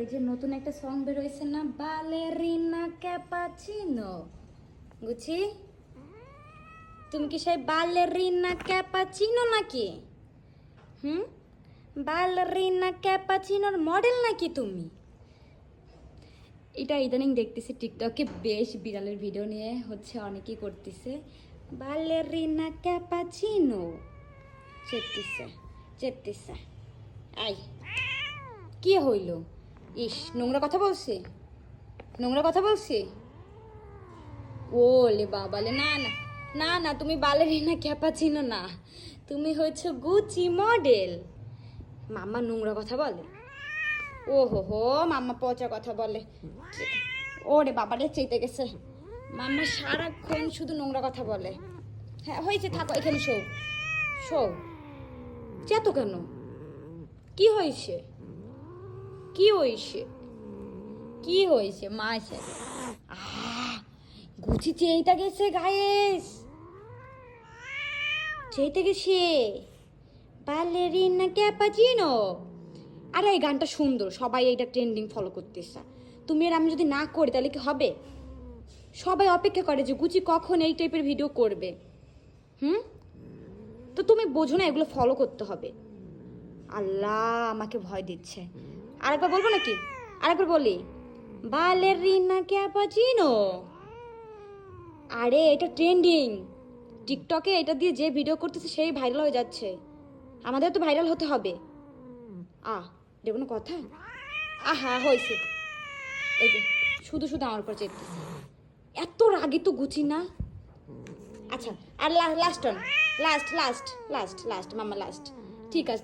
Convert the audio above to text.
ওই যে নতুন একটা সং বের হয়েছে না, বালেরিনা ক্যাপাচিনো। বুঝছি, তুমি কি সেই বালেরিনা ক্যাপাচিনো নাকি? বালেরিনা ক্যাপাচিনোর মডেল নাকি তুমি? এটা ইদানিং দেখতেছি টিকটকে বেশ বিড়ালের ভিডিও নিয়ে হচ্ছে অনেকেই করতেছে, বালেরিনা ক্যাপাচিনো চেতেছে চেতেছে। আই কি হইল? ইস, নোংরা কথা বলছে, নোংরা কথা বলছে। ওলে বাবালে, না না না না, তুমি বালেরিনা ক্যাপাচিনো না, তুমি হচ্ছে গুচি মডেল। মাম্মা নোংরা কথা বলে? ও হো হো, মাম্মা পচা কথা বলে। ওরে বাবারে, চেতে গেছে। মাম্মা সারাক্ষণ শুধু নোংরা কথা বলে। হ্যাঁ হয়েছে, থাকো এখানে, শো শো। চেতো কেন? কি হয়েছে? কি হয়েছে? কি হয়েছে? মা এসে গুচি চেয়েটা গেছে গায়েস, চেয়েতে গেছে বালেরিনা ক্যাপাচিনো। আরে এই গানটা সুন্দর, সবাই এইটা ট্রেন্ডিং ফলো করতেছে। তুমি আর আমি যদি না করি তাহলে কি হবে? সবাই অপেক্ষা করে যে গুচি কখন এই টাইপের ভিডিও করবে। তো তুমি বোঝো না এগুলো ফলো করতে হবে। আল্লাহ, আমাকে ভয় দিচ্ছে। আরেকবার বলবো নাকি? আরেকবার বলি, বালেরিনা ক্যাপাচিনো। আরে এটা ট্রেন্ডিং টিকটকে, এটা দিয়ে যে ভিডিও করতেছে সেই ভাইরাল হয়ে যাচ্ছে। আমাদের তো ভাইরাল হতে হবে। এটা কোনো কথা? আহা হয়েছে। এই যে শুধু শুধু আমার উপর চেপতেছে, এত রাগি তো গুচি না। আচ্ছা, আর last last last last last মাম্মা লাস্ট, ঠিক আছে।